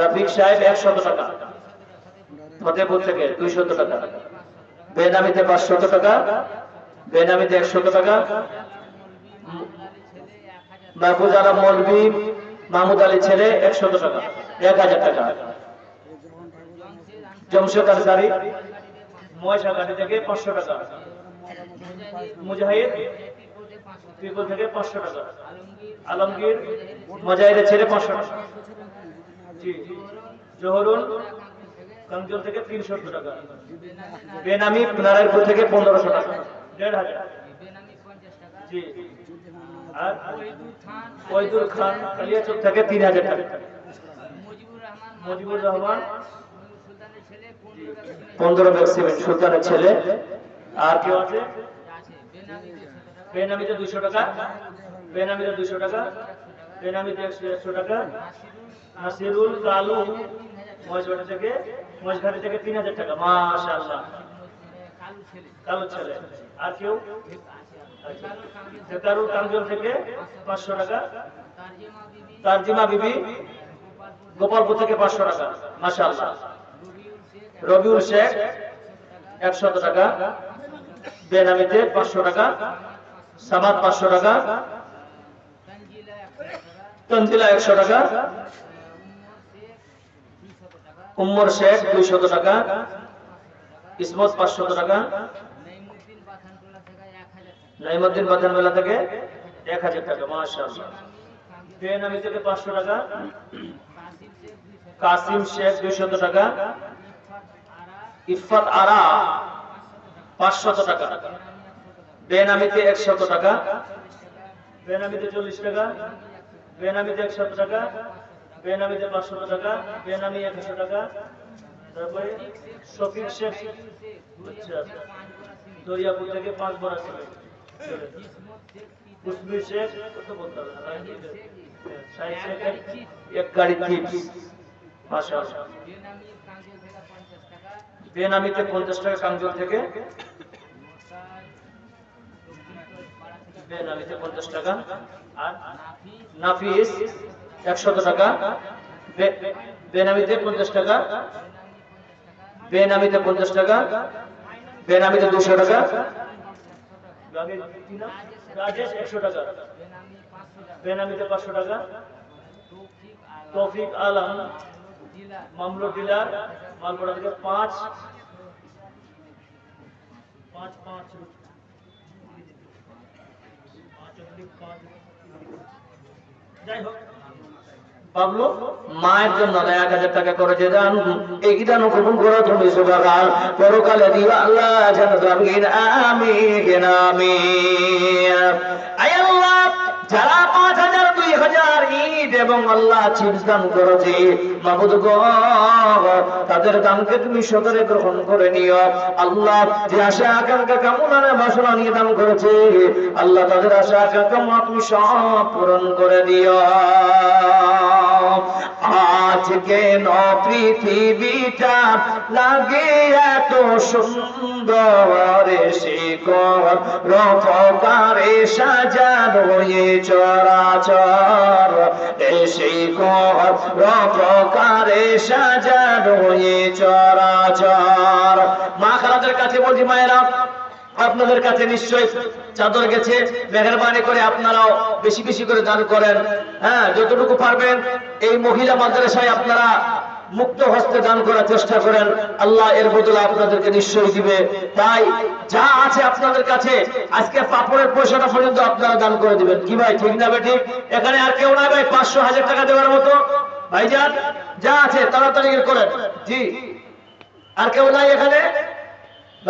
রফিক সাহেব 100 টাকা। ফতেপুর থেকে 200 টাকা। বেনামিতে 500 টাকা। বেনামিতে 100 টাকা। মাহফুজ আলম মৌলভী মাহমুদ আলী ছেলে 100 টাকা, 1000 টাকা। জমশেদ আনসারী মহেশাঘাটি থেকে 500 টাকা। মুজাহিদ পিপল থেকে 500 টাকা। আলমগীর মুজাহিদের ছেলে 500 টাকা। জি জোহরুল কামজল থেকে 300 টাকা। বেনামি নারায়ণপুর থেকে 1500 টাকা, 1500। জি আর ওয়াইদুল খান কালিয়াচক থেকে 3000 টাকা। মুজিবুর রহমান 15 ব্যাক্সিমেন্ট সুলতানের ছেলে। আর কেউ আছে? বেনামিতে 200 টাকা। বেনামিতে 200 টাকা। বেনামিতে 100 টাকা। নাসিরুল কালু মহেশঘাটি থেকে 3000 টাকা, মাশাআল্লাহ। কালু ছেলে। আর কেউ? সেতারুল কামজল থেকে 500 টাকা। তারজিমা বিবি গোপালপুর থেকে 500 টাকা, মাশাআল্লাহ। রবিউল শেখ 100 টাকা। বেনামিতে 500 টাকা। সামাদ 500 টাকা। তনজিলা 100 টাকা। উম্মর শেখ 200 টাকা। ইসমত 500 টাকা। নাইমুদ্দিন বাথানবেলা থেকে 1000 টাকা, মাশাআল্লাহ। বেনামি থেকে 500 টাকা। কাসিম শেখ 200 টাকা। ইফাত আরা 500 টাকা, বেনামিতে 100 টাকা, বেনামিতে 40 টাকা, বেনামিতে 100 টাকা, বেনামিতে 500 টাকা, বেনামি 100 টাকা। তারপরে শফিক শেখ, আচ্ছা দরিয়াপুর থেকে 5 বড় ছেলে, কুসমি শেখ কত বলতে হবে না, সাইদ শেখ এক গাড়ি টিপস, মাশাআল্লাহ। বেনামিতে 50 টাকা কামজল থেকে, বেনামিতে 50 টাকা, আর নাফিস 100 টাকা, বেনামিতে 50 টাকা, বেনামিতে 50 টাকা, বেনামিতে 200 টাকা, রাজেশ 100 টাকা, বেনামিতে 500 টাকা, তৌফিক আলম মামলো ডিলার মালপড়া থেকে 5 যাই হোক বাবলু মায়ের জন্য 1000 টাকা করেছে দান। এই দান কবুল করো তুমি সুবহান, পরকালে দিবা আল্লাহ জান্নাত। আমিন আমিন আমিন। আয় আল্লাহ, যারা 5000 2000 ঈদ এবং আল্লাহ চিপস দান করেছে মাবুদ গো, তাদের দানকে তুমি সদরে গ্রহণ করে নিও আল্লাহ। যে আশা আকাঙ্ক্ষা কামনা বাসনা নিয়ে দান করেছে আল্লাহ, তাদের আশা আকাঙ্ক্ষা তুমি সব পূরণ করে দিও। আজকে পৃথিবীটা লাগে এত সুন্দর, শিকড় রফকারে সাজানো এ চরাচর, শিকড় রফকারে সাজানো এ চরাচর। মা খালাদের কাছে বলছি, মায়েরা আপনাদের কাছে নিশ্চয়ই চাদর গেছে, মেহেরবানি করে আপনারাও বেশি বেশি করে দান করেন। হ্যাঁ, যতটুকু পারবেন এই মহিলা মাদ্রাসায় আপনারা মুক্ত হস্তে দান করার চেষ্টা করেন, আল্লাহ এর বদলে আপনাদেরকে নিশ্চয়ই দিবে। তাই যা আছে আপনাদের কাছে আজকে পাপড়ের পয়সাটা পর্যন্ত আপনারা দান করে দিবেন। কি ভাই, ঠিক না ভাই? ঠিক। এখানে আর কেউ নাই ভাই 500 1000 টাকা দেওয়ার মতো? ভাইজান যা আছে তাড়াতাড়ি করেন। জি, আর কেউ নাই এখানে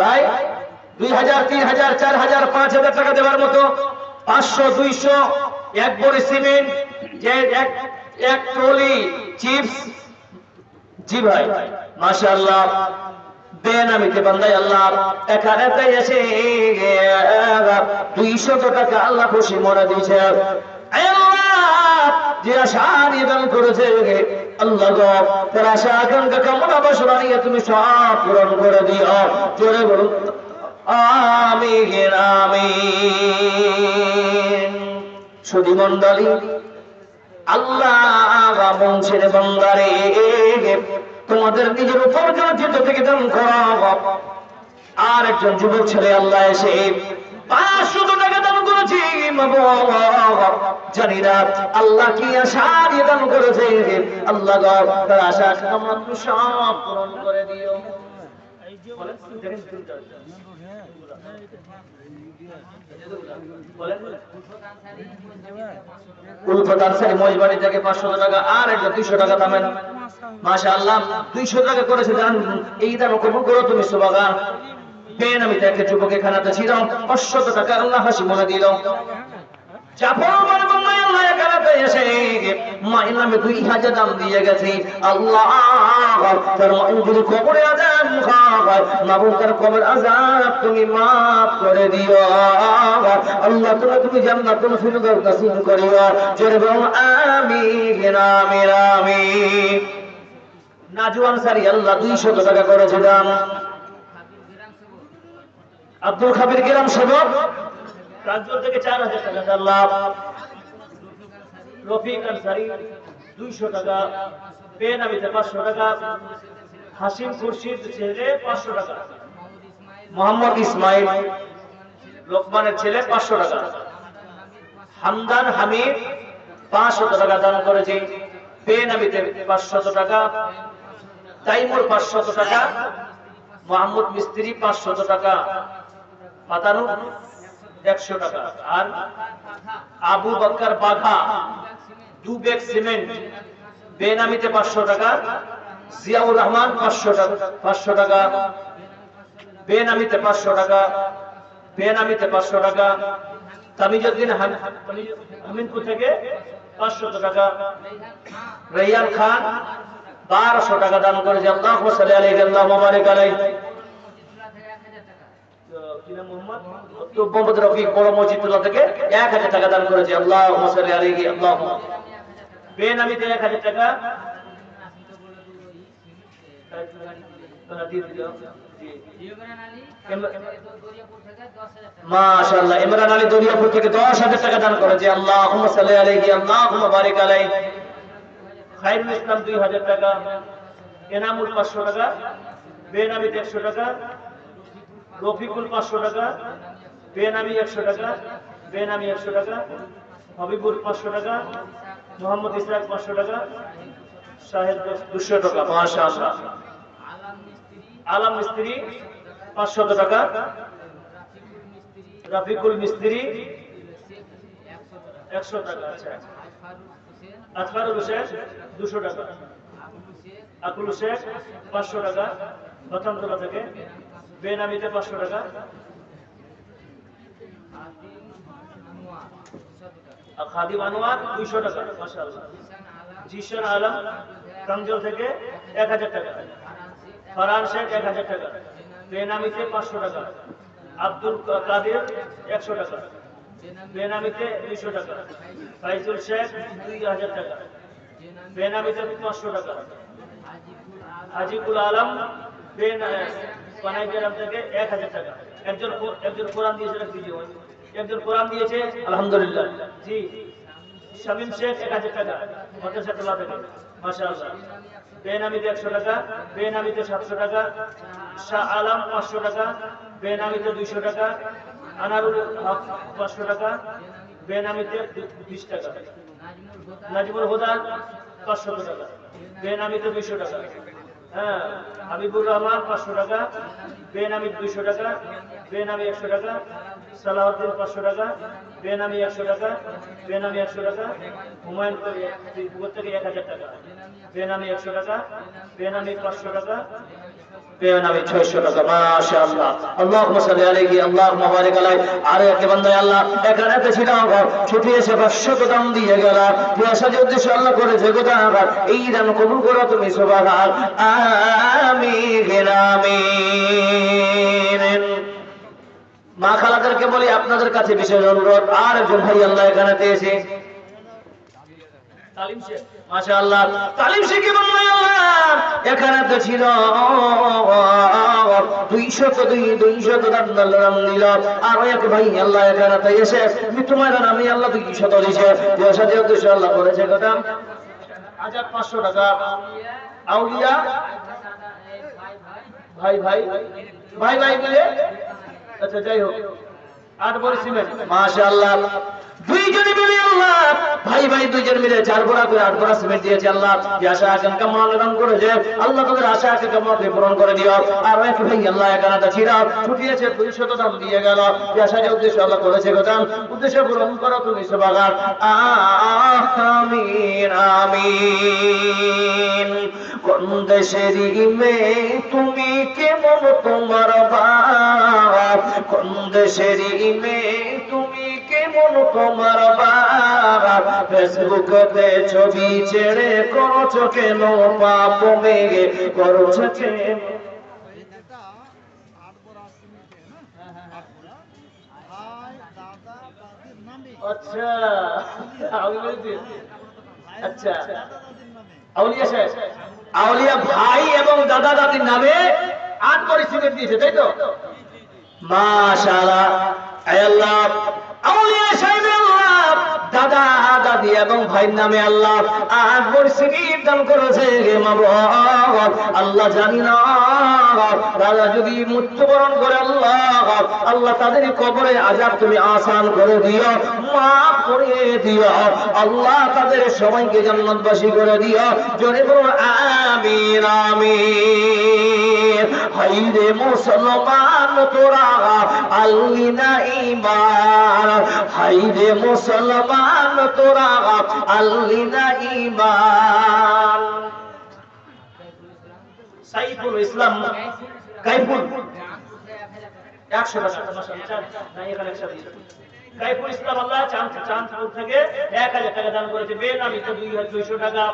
ভাই? 2000 3000 4000 5000 টাকা দেওয়ার মতো? 500 200 এক বড়ি সিমেন্ট, এক ট্রলি চিপস? জি ভাই, মাশাআল্লাহ। বেনামিতে বান্দাই আল্লাহ এখানে এসে 200 টাকা আল্লাহ খুশি মনে দিয়েছে। যে আশা নিবেদন করেছে আল্লাহ গো, তার আশা আকাঙ্ক্ষা কামনা বাসনা নিয়ে তুমি সব পূরণ করে দিও। জোরে বলুন আমিন আমিন। সুধী মণ্ডলী, আল্লাহ বংশের বান্দারে তোমাদের নিজের উপার্জন থেকে দান করো। আর একজন যুবক ছেলে আল্লাহ এসে 500 টাকা দান করেছি, জানি না আল্লাহ কি আশা দিয়ে দান করেছে। আল্লাহ তার আশা আমরা সব পূরণ করে দিও। উলফত আনসারী মজবাড়ি থেকে 500 টাকা, আর একটা 200 টাকা দামেন। মাশাআল্লাহ 200 টাকা করেছে জান। এই দান কবুল করো তুমি সুবহান। বেনামি থেকে যুবক এখানে ছিল 500 টাকা আল্লাহ হাসি মনে দিল। জাফর মানে বললেন আল্লাহ এখানে এসে মায়ের নামে 2000 দাম দিয়ে গেছে। আল্লাহ তার মায়ের কবরে আযাব হয়, মাবুদ তার কবর আযাব তুমি maaf করে দিও আল্লাহ। তুমি জান্নাতুল ফিরদাউস নসিব করিও। জোরে বলুন আমিন আমিন আমিন। নাজু আনসারী আল্লাহ 200 টাকা করেছে দাম। আব্দুল খাবির গ্রাম সেবক রাজপুর থেকে 4000 টাকা আল্লাহ। রফিক আনসারী 200 টাকা। বেনামিতে 500 টাকা। হাসিম খুরশিদ ছেলে 500 টাকা। মোহাম্মদ ইসমাইল লোকমানের ছেলে 500 টাকা। হামদান হামিদ 500 টাকা দান করেছে। বেনামিতে 500 টাকা। তাইমুর 500 টাকা। মোহাম্মদ মিস্ত্রি 500 টাকা। পাতানু 100 টাকা। আর আবু বকর বাঘা 2 ব্যাগ সিমেন্ট। বেনামিতে 500 টাকা। জিয়াউর রহমান 500 টাকা। বেনামিতে 500 টাকা, বেনামিতে 500 টাকা, তামিজউদ্দিন হামিদপুর থেকে 500 টাকা, রাইয়ান খান 1200 টাকা দান করেছে। আল্লাহু সাল্লি আলাইহি আল্লাহুম্মা বারিক আলাইহি। মোহাম্মদ রফিক বড় মসজিদুল্লাহ থেকে 1000 টাকা দান করেছে। আল্লাহু সাল্লি আলাইহি আল্লাহুম্মা। বেনামিতে 1000 টাকা মাশাআল্লাহ। ইমরান আলী দরিয়াপুর থেকে 10,000 টাকা দান করেছে। আল্লাহুম্মা সাল্লি আলাইহি আল্লাহুম্মা বারিক আলাইহি। খায়রুল ইসলাম 2000 টাকা, এনামুল 500 টাকা, বেনামিতে 100 টাকা, রফিকুল 500 টাকা, বেনামি 100 টাকা, বেনামি 100 টাকা, হবিবুর 500 টাকা, মোহাম্মদ ইসরাক 500 টাকা, শাহেদ 200 টাকা। মাশাআল্লাহ। আলম মিস্ত্রি 500 টাকা, রাফিকুল মিস্ত্রি 100 টাকা। আচ্ছা, আজফারুল হোসেন 200 টাকা, আকুল শেখ 500 টাকা রতনতলা থেকে, বেনামিতে 500 টাকা, খাদিম আনোয়ার 200 টাকা। মাশাআল্লাহ। জিশান আলম কামজল থেকে 1000 টাকা, ফরহান শেখ 1000 টাকা, বেনামিতে 500 টাকা, আব্দুল কাদের 100 টাকা, বেনামিতে 200 টাকা, ফাইজুল শেখ 2000 টাকা, বেনামিতে 500 টাকা, আজিকুল আলম বানাইগ্রাম থেকে 1000 টাকা। একজন কোরআন দিয়েছে, একজন কোরআন দিয়েছে আলহামদুলিল্লাহ। জি, শামীম শেখ 1000 টাকা মাদ্রাসাতুল্লাহ থেকে। মাশাআল্লাহ। বেনামিতে 100 টাকা, বেনামিতে 700 টাকা, শাহ আলম 500 টাকা, বেনামিতে 200 টাকা, আনারুল হক 500 টাকা, বেনামিতে 20 টাকা, নাজমুল হুদা 500 টাকা, বেনামিতে 200 টাকা, হ্যাঁ, হাবিবুর রহমান 500 টাকা, বেনামি 200 টাকা, বেনামি 100 টাকা, সালাউদ্দিন 500 টাকা, বেনামি 100 টাকা, বেনামি 100 টাকা, হুমায়ুন থেকে 1000 টাকা, বেনামি 100 টাকা, বেনামি 500 টাকা, বেনামি 600 টাকা। মাশাআল্লাহ। আল্লাহুম্মা সাল্লি আলাইহি আল্লাহুম্মা বারিক আলাইহি। আর একে বান্দা আল্লাহ এখানে ছিলাম, ছুটি এসে 500 দাম দিয়ে গেল। পিয়াসার উদ্দেশ্যে আল্লাহ করেছে গোদাগার, এই দান কবুল করো তুমি সুবহান। আমিন আমিন। মা খালাদেরকে বলি আপনাদের কাছে বিশেষ অনুরোধ, আর একজন ভাই আল্লাহ এখানে দিয়েছে তালিম শেখ। মাশাআল্লাহ। তালিম শেখ এখানে তো ছিল 200 দান দিল। আর এক ভাই আল্লাহ এখানে তো এসে মৃত্যুময় আমি আল্লাহ 200 দিয়েছে। পিয়াসার উদ্দেশ্যে আল্লাহ করেছে গোদাম 1500 টাকা। আউলিয়া ভাই ভাই ভাই ভাই মিলে, আচ্ছা যাই হোক, 8 বড়ি সিমেন্ট। মাশাআল্লাহ। দুইজনে মিলে আল্লাহ ভাই ভাই দুইজন মিলে 4 বড়া করে 8 বড়া সিমেন্ট দিয়েছে। আল্লাহ আশা আকাঙ্ক্ষা মনোনয়ন করেছে, আল্লাহ তাদের আশা আকাঙ্ক্ষা পূরণ করে দিও। আর এক ভাই আল্লাহ এখানে ছিল, ছুটিয়েছে 200 দাম দিয়ে গেল। আশার উদ্দেশ্য আল্লাহ করেছে গোদাম, উদ্দেশ্য পূরণ করো তুমি সুবহান। আমিন আমিন। কোন দেশেরই মেয়ে তুমি, কেমন তোমার বাপ, কোন দেশেরই মেয়ে তুমি, কেমন তোমার বাপ, ফেসবুকতে ছবি ছেড়ে করছো কেন পাপ, মেয়ে করছো কেন। আচ্ছা আচ্ছা, আউলিয়া সাহেব, আউলিয়া ভাই এবং দাদা দাদির নামে 8 বড়ি সিমেন্ট দিয়েছে, তাই তো? মাশাআল্লাহ। আল্লাহ আউলিয়া সাহেব আল্লাহ দাদা দাদি এবং ভাইয়ের নামে আল্লাহ 8 বড়ি সিমেন্ট দান করেছে। মাবুদ আল্লাহ জানি না দাদা যদি মৃত্যুবরণ করে আল্লাহ, আল্লাহ তাদের কবরে আযাব তুমি আসান করে দিও, মাফ করে দিও আল্লাহ, তাদের সবাইকে জান্নাতবাসী করে দিও। জোরে বলো আমিন আমিন। হাইরে মুসলমান তোরা আল্লি না ঈমান, হাইরে মুসলমান তোরা আল্লি না ঈমান। সাইফুল ইসলাম কাইফুল 100 টাকা না এখানে 100 গাইফুল ইসলাম আল্লাহ চাঁদপুর থেকে 1000 টাকা দান করেছে। বেনামি তো 200 টাকা,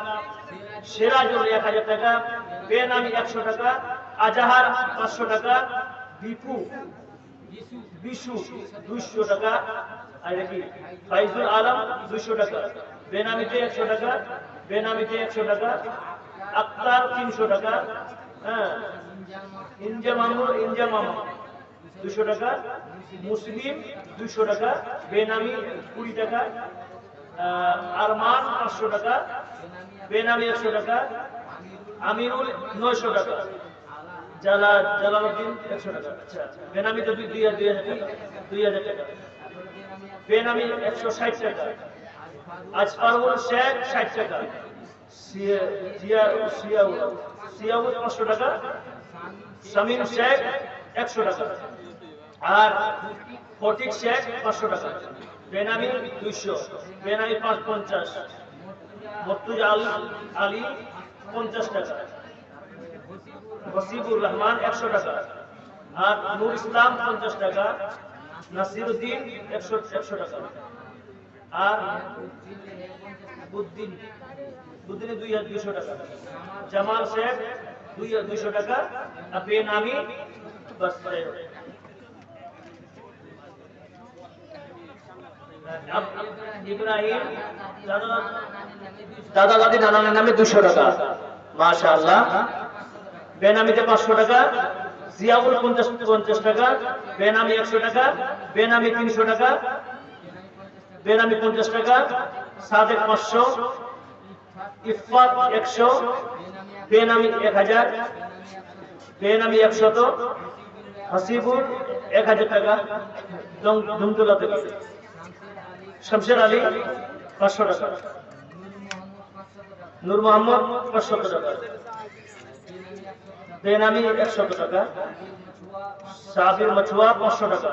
সিরাজুল 1000 টাকা, বেনামি 100 টাকা, আজাহার 500 টাকা, বিশু 200 টাকা, আর কি ফাইজুল আলম 200 টাকা, বেনামিতে 100 টাকা, বেনামিতে 100 টাকা, আক্তার 300 টাকা, হ্যাঁ, ইনজামাম 200 টাকা, মুসলিম 200 টাকা, বেনামি 20 টাকা, আরমান 500 টাকা, বেনামি 100 টাকা, আমিরুল 900 টাকা, জালালউদ্দিন 100 টাকা, আচ্ছা বেনামি তো 2000 টাকা, বেনামি 160 টাকা, আজফারুল শেখ 60 টাকা, সিয়াউল 500 টাকা, শামীম শেখ 100 টাকা, আর ফটিক শেখ 500 টাকা, বেনামি 200, বেনামি 50, মর্তুজা আলী 50 টাকা, ওসিবুর রহমান 100 টাকা, আর নূর ইসলাম 50 টাকা, নাসিরউদ্দিন 100 টাকা, আর বুদ্দিন 200 টাকা, জামাল শেখ 200 টাকা, আর বেনামি বাস ইব্রাহিম দাদা দাদি নানার নামে 200 টাকা, মাশাআল্লাহ। বেনামিতে 500 টাকা, জিয়াউল 50 টাকা, বেনামি 100 টাকা, বেনামি 300 টাকা, বেনামি 50 টাকা, সাদেক 500, ইফাত 100, বেনামি 1000, বেনামি 100, হাসিবুর 1000 টাকা, ধুমতুলা থেকে, শমশের আলী 500 টাকা, নূর মোহাম্মদ 500 টাকা, বেনামি 100 টাকা, সাবির মছুয়া 500 টাকা,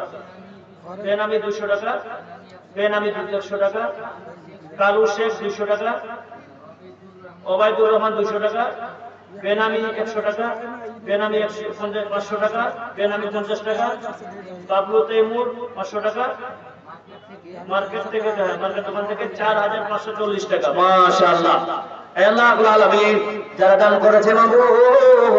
বেনামি 200 টাকা, বেনামি 200 টাকা, কালু শেখ 200 টাকা, ওবায়দুর রহমান 200 টাকা, বেনামি 100 টাকা, বেনামি 500 টাকা, বেনামি 50 টাকা, বাবলু তৈমুর 500 টাকা, মার্কেট দোকান থেকে 4540 টাকা, মাশাআল্লাহ। আল্লাহ আল্লাহ যারা দান করেছে মাবুদ